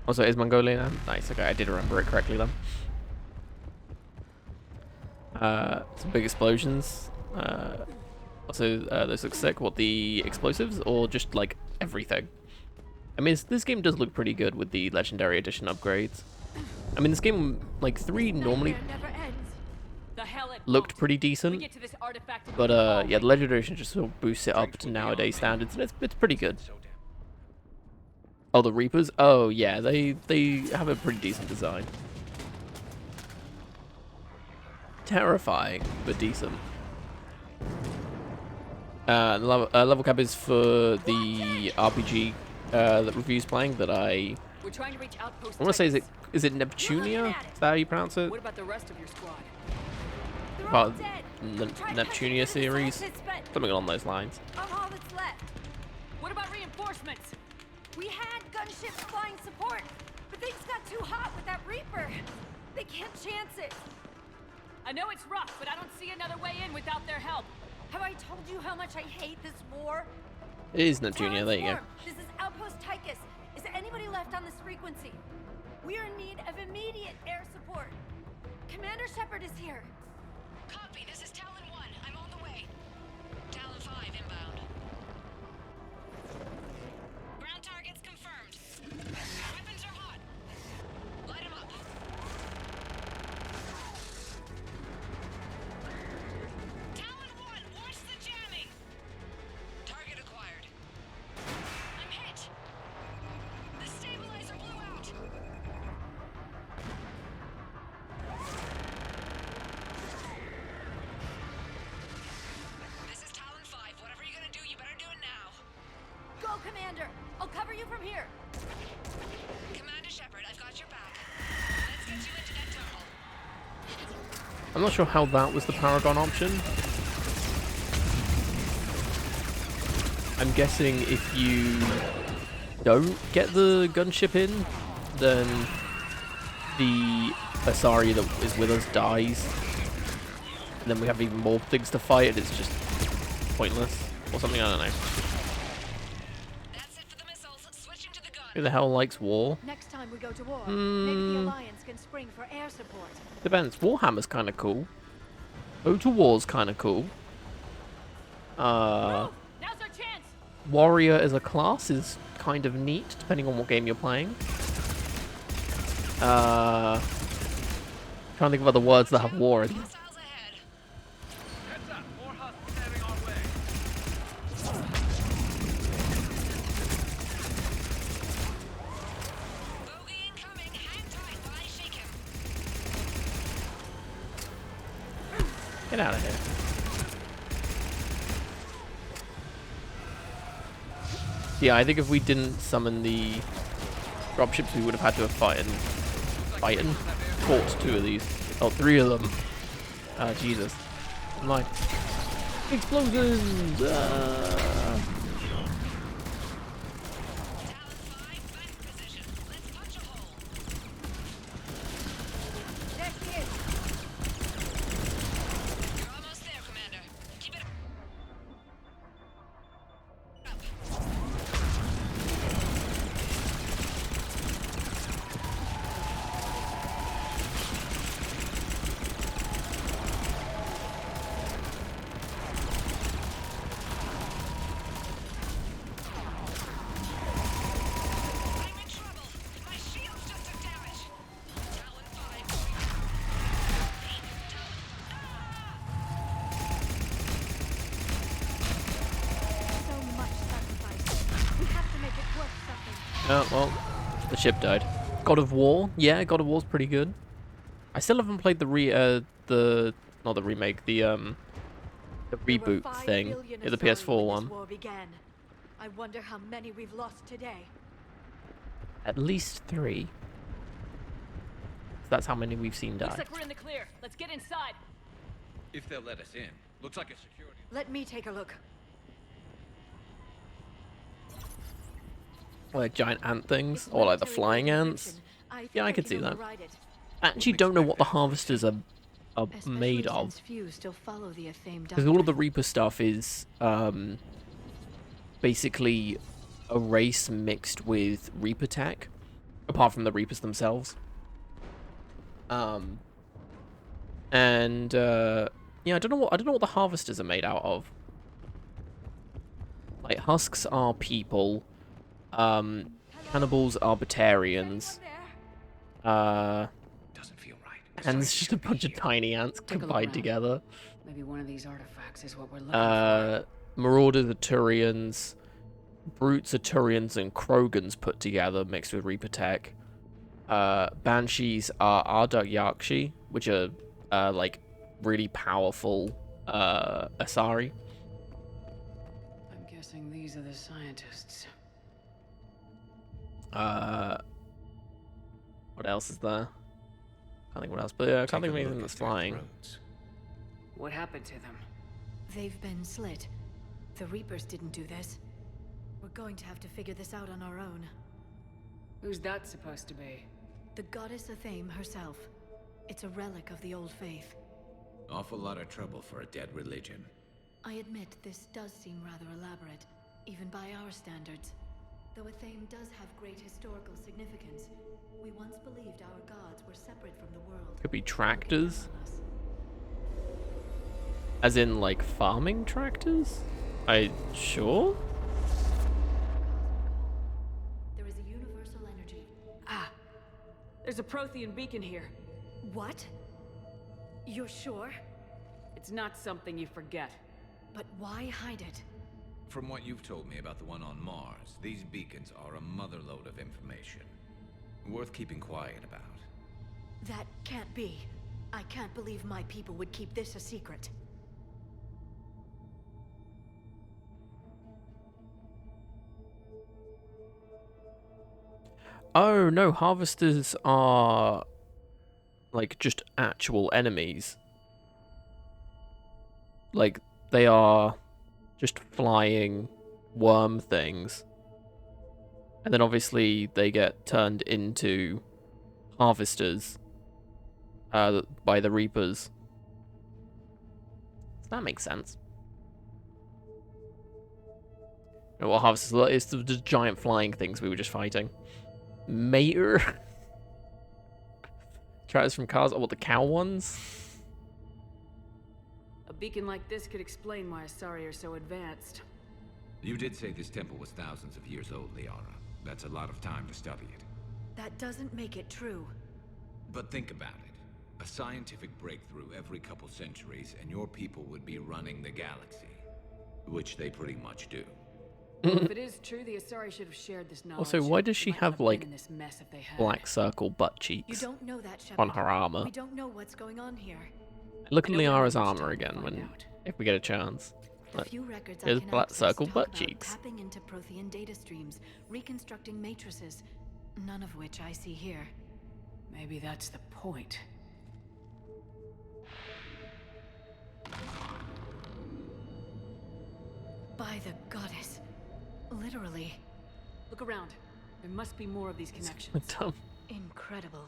Also, is Mongolian? Nice, okay, I did remember it correctly then. Some big explosions. Also, those look sick. What, the explosives, or just, like, everything? I mean, this game does look pretty good with the Legendary Edition upgrades. I mean, this game, like, 3 normally looked pretty decent. But, yeah, the Legendary Edition just sort of boosts it up to nowadays standards, and it's pretty good. Oh, the Reapers? Oh, yeah, they have a pretty decent design. Terrifying, but decent. The level cap is for the RPG that Review's playing that I want to say, is it Neptunia? Is that how you pronounce it? What about the rest of your squad? Part of the Neptunia series? Something along those lines. I'm all that's left. What about reinforcements? We had gunships flying support, but things got too hot with that Reaper. They can't chance it. I know it's rough, but I don't see another way in without their help. Have I told you how much I hate this war? It is Neptunia, there you go. This is Outpost Tychus. Is anybody left on this frequency? We are in need of immediate air support. Commander Shepard is here. Copy, this is Talon 1. I'm on the way. Talon 5 inbound. you from here? Commander Shepard, I've got your back. Let's get you into that tunnel. I'm not sure how that was the Paragon option. I'm guessing if you don't get the gunship in, then the Asari that is with us dies. And then we have even more things to fight, and it's just pointless. Or something, I don't know. Who the hell likes war? Next time we go to war, maybe the Alliance can spring for air support. Depends. Warhammer's kind of cool. Go to war's kind of cool. Now's our chance. Warrior as a class is kind of neat, depending on what game you're playing. Trying to think of other words that have war in them. Get out of here. Yeah, I think if we didn't summon the dropships, we would have had to have fought two of these. Oh, three of them. Ah, Jesus. I'm like, explosions! Oh, well, the ship died. God of War? Yeah, God of War's pretty good. I still haven't played the not the remake, the reboot thing. Yeah, the PS4 one. I wonder how many we've lost today. At least 3. That's how many we've seen die. Looks like we're in the clear. Let's get inside. If they'll let us in. Looks like a security... Let me take a look. Like giant ant things, or like the flying ants. Yeah, I could see that. I actually don't know what the harvesters are made of. Because all of the Reaper stuff is basically a race mixed with Reaper tech, apart from the Reapers themselves. Yeah, I don't know what the harvesters are made out of. Like husks are people. Cannibals are Batarians. Doesn't feel right. And it's just a bunch of tiny ants combined together. Maybe one of these artifacts is what we're looking for. Marauders are Turians. Brutes are Turians and Krogans put together, mixed with Reaper tech. Banshees are Arduk Yakshi, which are like really powerful Asari. I'm guessing these are the scientists. What else is there? Can't think what else, but yeah, I can't think of anything that's flying. What happened to them? They've been slit. The Reapers didn't do this. We're going to have to figure this out on our own. Who's that supposed to be? The goddess Athame herself. It's a relic of the old faith. Awful lot of trouble for a dead religion. I admit this does seem rather elaborate, even by our standards. Though Athame does have great historical significance, we once believed our gods were separate from the world. Could be tractors? As in, like, farming tractors? Sure? There is a universal energy. Ah! There's a Prothean beacon here. What? You're sure? It's not something you forget. But why hide it? From what you've told me about the one on Mars, these beacons are a motherlode of information. Worth keeping quiet about. That can't be. I can't believe my people would keep this a secret. Oh no, harvesters are like just actual enemies. Like they are just flying worm things. And then obviously they get turned into harvesters by the Reapers. Does that make sense? You know what harvesters are? It's the giant flying things we were just fighting. Mater? Characters from Cars? Oh, what, the cow ones? A beacon like this could explain why Asari are so advanced. You did say this temple was thousands of years old, Liara. That's a lot of time to study it. That doesn't make it true. But think about it. A scientific breakthrough every couple centuries, and your people would be running the galaxy. Which they pretty much do. Well, if it is true, the Asari should have shared this knowledge. Also, why does she have like in this mess if they had. black circle butt You cheeks don't know that, Shepard. on her armor? We don't know what's going on here. Look at Liara's armor again if we get a chance. The few records I Here's can black access circle talk butt about cheeks. tapping into Prothean data streams, reconstructing matrices, none of which I see here. Maybe that's the point. By the goddess. Literally. Look around. There must be more of these connections. Dumb. Incredible.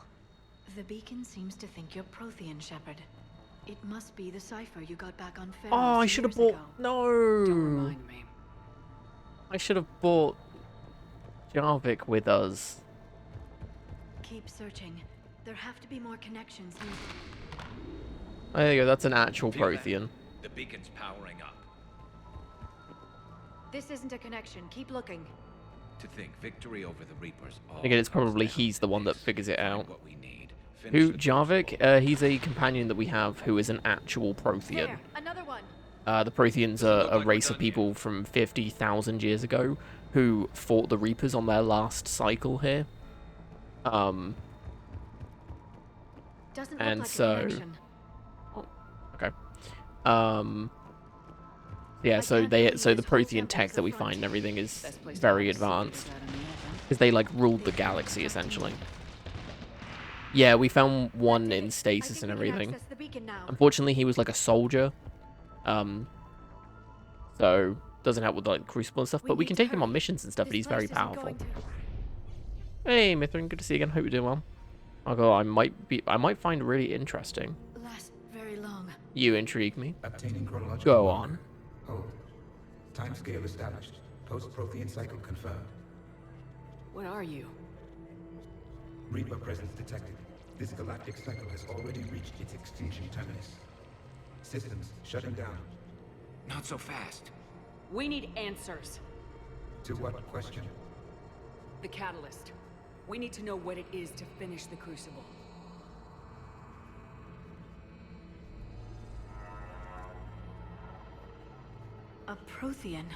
The beacon seems to think you're Prothean, Shepard. It must be the cipher you got back on Ferris. Oh, I should have bought. No. Don't remind me. I should have bought Jarvik with us. Keep searching. There have to be more connections. There you go. That's an actual Feel that? Prothean. The beacon's powering up. This isn't a connection. Keep looking. To think victory over the Reapers. Again, it's probably he's the one that figures it out. What we need. Who, Jarvik? He's a companion that we have who is an actual Prothean. There, another one. The Protheans are a race of people from 50,000 years ago who fought the Reapers on their last cycle here. Doesn't look And like so, a connection. okay. Yeah, so the Prothean tech that we find and everything is very advanced because they like ruled the galaxy essentially. Yeah, we found one in stasis and everything. Unfortunately, he was like a soldier, so doesn't help with like Crucible and stuff. But we can take him on missions and stuff. But he's very powerful. Hey, Mithrin, good to see you again. Hope you're doing well. Although I might find really interesting. Last very long. You intrigue me. Obtaining chronological Go marker. on. Hold. Timescale established. Post-Prothean cycle confirmed. What are you? Reaper presence detected. This galactic cycle has already reached its extinction terminus. Systems shutting down. Not so fast. We need answers. To what question? The catalyst. We need to know what it is to finish the Crucible. A Prothean.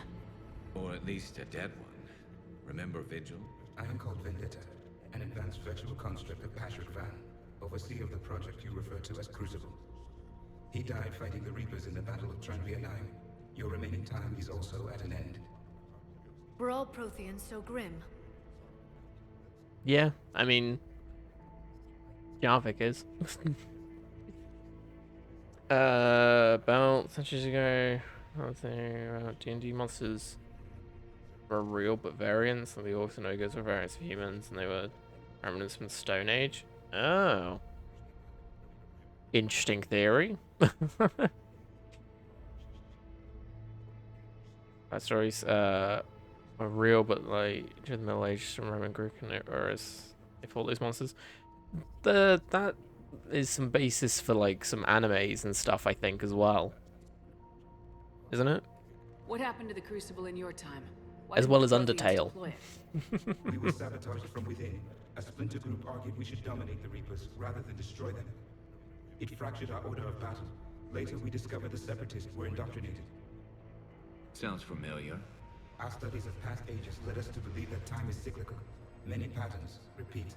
Or at least a dead one. Remember Vigil? I am called Vendetta, an advanced virtual construct of Patrick Van, overseer of the project you refer to as Crucible. He died fighting the Reapers in the Battle of Tranvia 9. Your remaining time is also at an end. We're all Protheans, so grim. Yeah, I mean, Jarvik is. About centuries ago, I was saying D&D monsters were real but variants, and the orcs and ogres were variants of humans, and they were remnants from the Stone Age. Oh. Interesting theory. That stories are real, but like during the Middle Ages from Roman Greek and or as if all those monsters. That is some basis for like some animes and stuff, I think, as well. Isn't it? What happened to the Crucible in your time? Why As didn't well the as Protheans Undertale. deploy it? We were sabotaged from within. A splinter group argued we should dominate the Reapers rather than destroy them. It fractured our order of battle. Later, we discovered the Separatists were indoctrinated. Sounds familiar. Our studies of past ages led us to believe that time is cyclical. Many patterns repeat.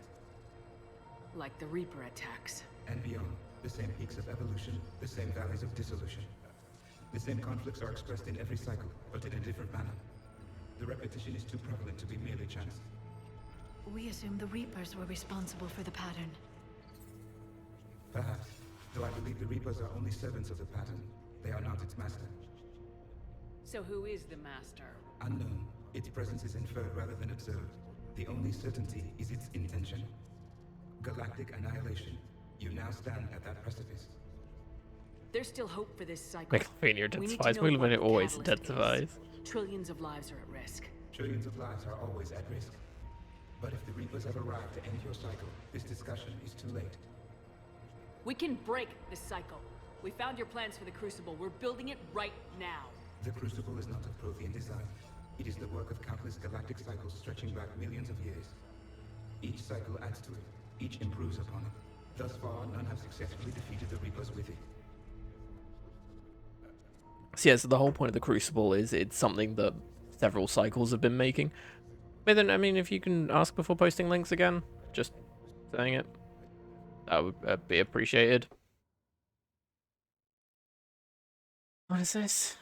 Like the Reaper attacks. And beyond, the same peaks of evolution, the same valleys of dissolution. The same conflicts are expressed in every cycle, but in a different manner. The repetition is too prevalent to be merely chance. We assumed the Reapers were responsible for the pattern. Perhaps, though I believe the Reapers are only servants of the pattern. They are not its master. So who is the master? Unknown. Its presence is inferred rather than observed. The only certainty is its intention. Galactic annihilation. You now stand at that precipice. There's still hope for this cycle. McLean We need to intensifies. know what McLean the always catalyst is. intensifies. Trillions of lives are at risk. Trillions of lives are always at risk. But if the Reapers have arrived to end your cycle, this discussion is too late. We can break this cycle. We found your plans for the Crucible. We're building it right now. The Crucible is not of Prothean design. It is the work of countless galactic cycles stretching back millions of years. Each cycle adds to it. Each improves upon it. Thus far, none have successfully defeated the Reapers with it. So yeah, so the whole point of the Crucible is it's something that several cycles have been making. But then, I mean, if you can ask before posting links again, just saying it, that would be appreciated. What is this?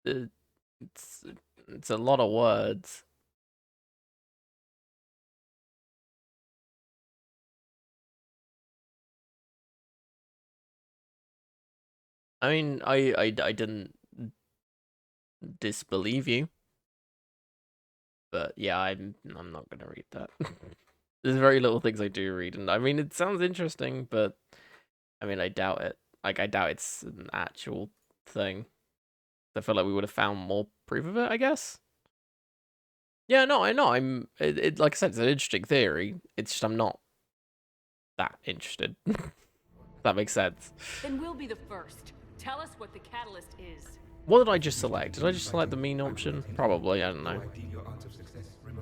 It's a lot of words. I mean, I didn't disbelieve you, but yeah, I'm not gonna read that. There's very little things I do read, and I mean, it sounds interesting, but I mean, I doubt it. Like, I doubt it's an actual thing. I feel like we would have found more proof of it, I guess. Yeah, no, I know. Like I said, it's an interesting theory. It's just I'm not that interested. If that makes sense. Then we'll be the first. Tell us what the catalyst is. What did I just select? Did I just select the mean option? Probably, I don't know.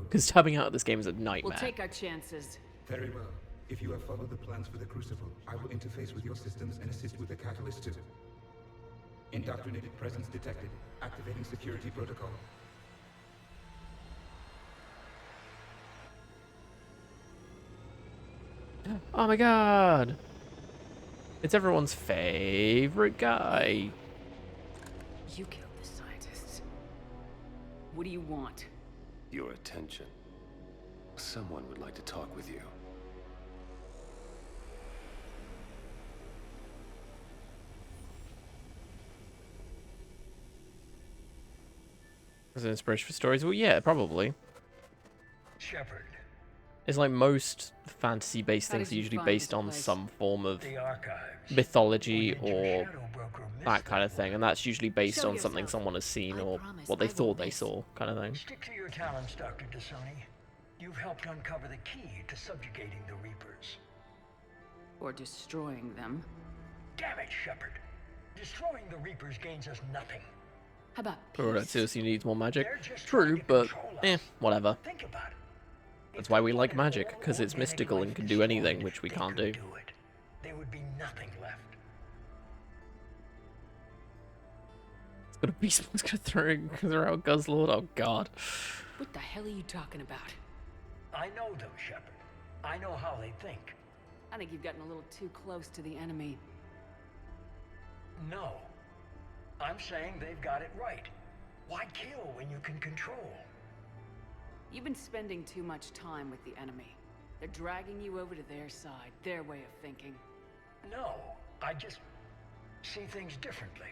Because tabbing out of this game is a nightmare. We'll take our chances. Very well. If you have followed the plans for the Crucible, I will interface with your systems and assist with the catalyst too. Indoctrinated presence detected. Activating security protocol. Oh my god! It's everyone's favorite guy. You killed the scientists. What do you want? Your attention. Someone would like to talk with you. As an inspiration for stories? Well, yeah, probably. Shepard. It's like most fantasy-based things are usually based on some form of mythology or that kind of thing, and that's usually based on something someone has seen or what they thought they saw, kind of thing. Stick to your talents, Dr. Dasani. You've helped uncover the key to subjugating the Reapers. Or destroying them. Damn it, Shepard. Destroying the Reapers gains us nothing. How about Or that seriously needs more magic. True, but whatever. Think about it. That's why we like magic, because it's mystical and can do anything, which we can't do. There would be nothing left. It's gonna be someone's gonna throw out Guzzlord. Oh god. What the hell are you talking about? I know them, Shepard. I know how they think. I think you've gotten a little too close to the enemy. No. I'm saying they've got it right. Why kill when you can control? You've been spending too much time with the enemy. They're dragging you over to their side, their way of thinking. No, I just see things differently.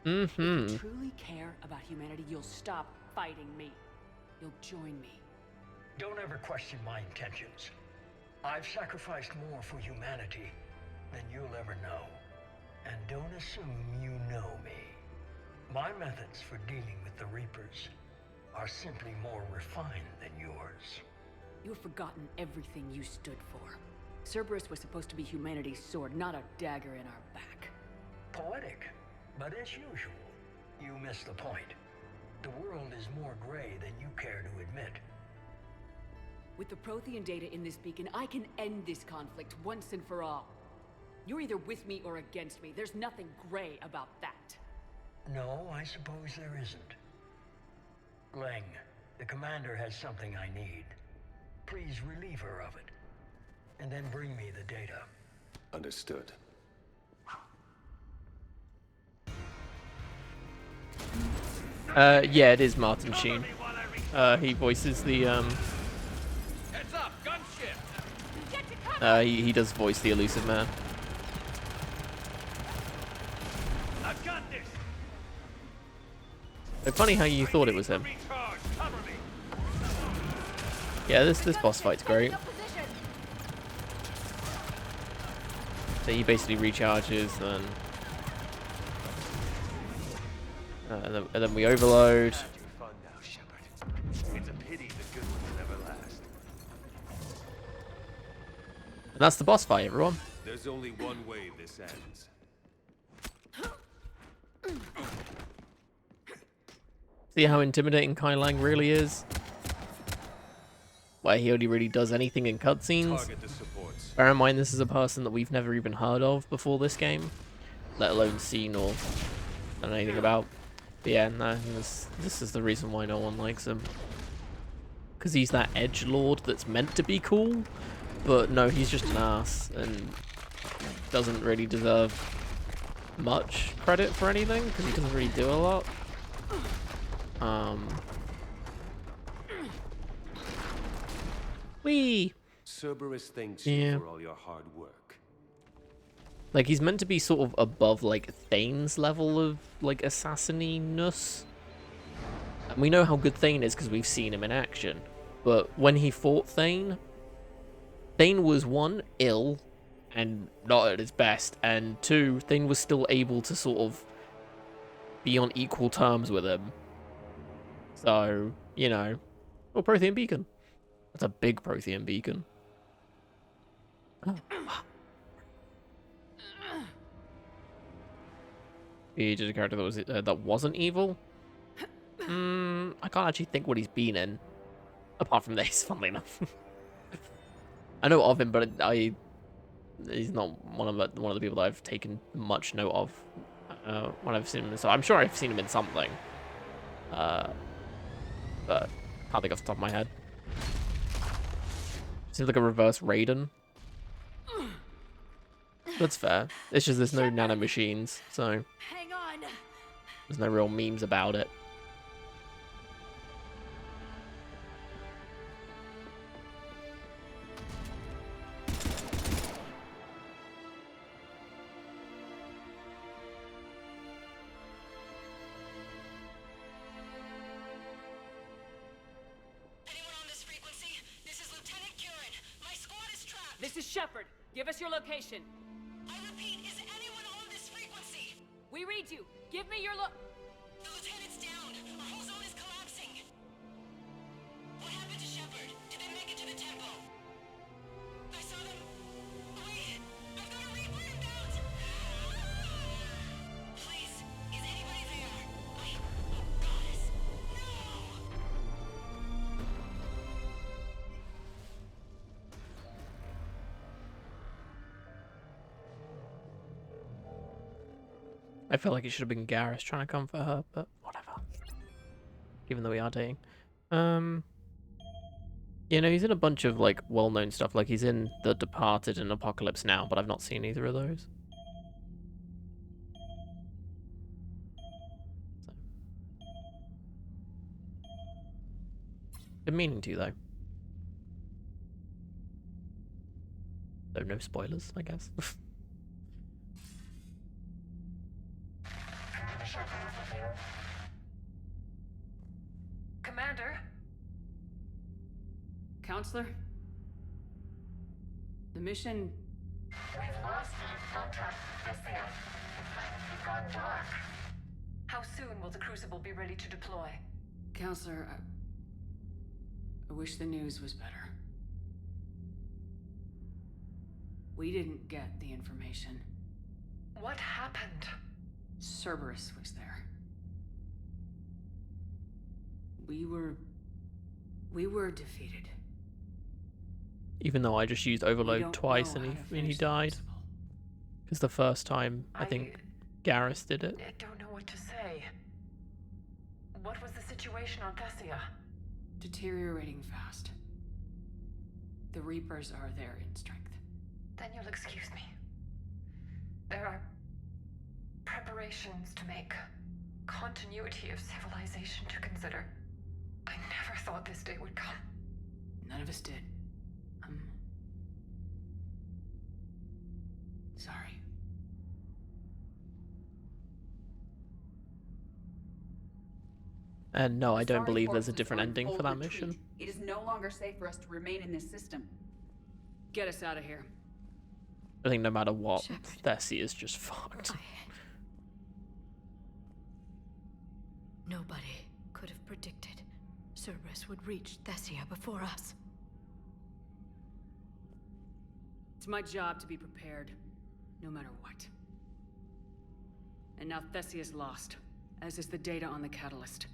If you truly care about humanity, you'll stop fighting me. You'll join me. Don't ever question my intentions. I've sacrificed more for humanity than you'll ever know. And don't assume you know me. My methods for dealing with the Reapers are simply more refined than yours. You've forgotten everything you stood for. Cerberus was supposed to be humanity's sword, not a dagger in our back. Poetic, but as usual, you miss the point. The world is more gray than you care to admit. With the Prothean data in this beacon, I can end this conflict once and for all. You're either with me or against me. There's nothing gray about that. No, I suppose there isn't. Glenn, the commander has something I need. Please relieve her of it. And then bring me the data. Understood. No! Yeah, it is Martin Sheen. He voices the Heads up, gunship. he does voice the elusive man. I've got this. It's funny how you thought it was him. Yeah, this boss fight's great. So he basically recharges, and then we overload. It's a pity the good ones never last. And that's the boss fight, everyone. There's only one way this ends. See how intimidating Kai Lang really is? Where he only really does anything in cutscenes. Target the supports. Bear in mind, this is a person that we've never even heard of before this game, let alone seen or done anything about. But yeah, no, this is the reason why no one likes him. Because he's that edgelord that's meant to be cool, but no, he's just an ass and doesn't really deserve much credit for anything because he doesn't really do a lot. Cerberus thanks Yeah. you for all your hard work. Like, he's meant to be sort of above, like, Thane's level of, like, assassin-ness. And we know how good Thane is because we've seen him in action. But when he fought Thane, Thane was, one, ill and not at his best, and two, Thane was still able to sort of be on equal terms with him. So, you know. Oh, Prothean Beacon. That's a big Prothean Beacon. Oh. He did a character that was that wasn't evil. I can't actually think what he's been in, apart from this. Funnily enough, I know of him, but he's not one of the people that I've taken much note of when I've seen him. So I'm sure I've seen him in something, but can't think off the top of my head. Seems like a reverse Raiden. That's fair. It's just there's no nanomachines, so Hang on. there's no real memes about it. This is Shepard. Give us your location. I repeat, is anyone on this frequency? We read you. Give me your The lieutenant's down. Our whole zone is collapsing. What happened to Shepard? Did they make it to the temple? I saw them. Wait, I've got a Reaper inbound. Please, is anybody there? Oh, goddess. No! I feel like it should have been Garrus trying to comfort her, but whatever. Given that we are dating. You know, he's in a bunch of, like, well-known stuff. Like, he's in The Departed and Apocalypse Now, but I've not seen either of those. So. Been meaning to, though. So, no spoilers, I guess. Commander? Counselor? The mission... We've lost contact with the It's gone dark. How soon will the Crucible be ready to deploy? Counselor, I wish the news was better. We didn't get the information. What happened? Cerberus was there. We were defeated. Even though I just used Overload twice and he died. Because the first time, I think Garrus did it. I don't know what to say. What was the situation on Thessia? Deteriorating fast. The Reapers are there in strength. Then you'll excuse me. There are preparations to make. continuity of civilization to consider. I never thought this day would come. None of us did. Sorry. And no, I don't Sorry believe there's a corpses different are in ending full for that retreat. mission. It is no longer safe for us to remain in this system. Get us out of here. I think no matter what, Thessie is just fucked. Nobody could have predicted Cerberus would reach Thessia before us. It's my job to be prepared, no matter what. And now Thessia's lost, as is the data on the catalyst.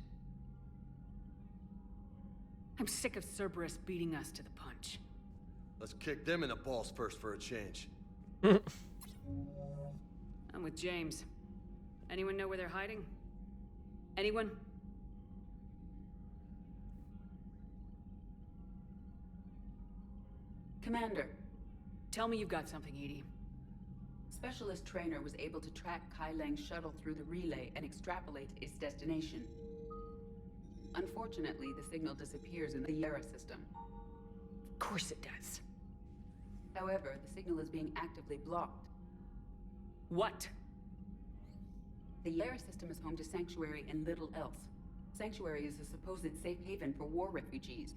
I'm sick of Cerberus beating us to the punch. Let's kick them in the balls first for a change. I'm with James. Anyone know where they're hiding? Anyone? Commander, tell me you've got something, Edie. Specialist Trainer was able to track Kai Lang's shuttle through the relay and extrapolate its destination. Unfortunately, the signal disappears in the Yara system. Of course it does. However, the signal is being actively blocked. What? The Yara system is home to Sanctuary and little else. Sanctuary is a supposed safe haven for war refugees.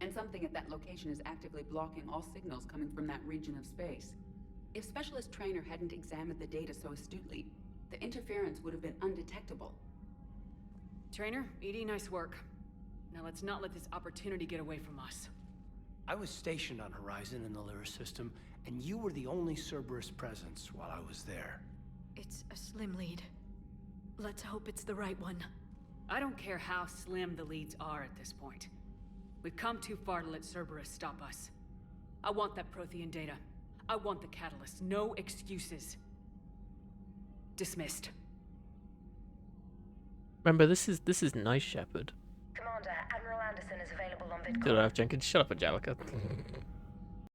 And something at that location is actively blocking all signals coming from that region of space. If Specialist Trainer hadn't examined the data so astutely, the interference would have been undetectable. Trainer, Edie, nice work. Now let's not let this opportunity get away from us. I was stationed on Horizon in the Lyra system, and you were the only Cerberus presence while I was there. It's a slim lead. Let's hope it's the right one. I don't care how slim the leads are at this point. We've come too far to let Cerberus stop us. I want that Prothean data. I want the catalyst. No excuses. Dismissed. Remember, this is Nice Shepherd. Commander, Admiral Anderson is available on VidCon. Good enough, Jenkins. Shut up, Angelica.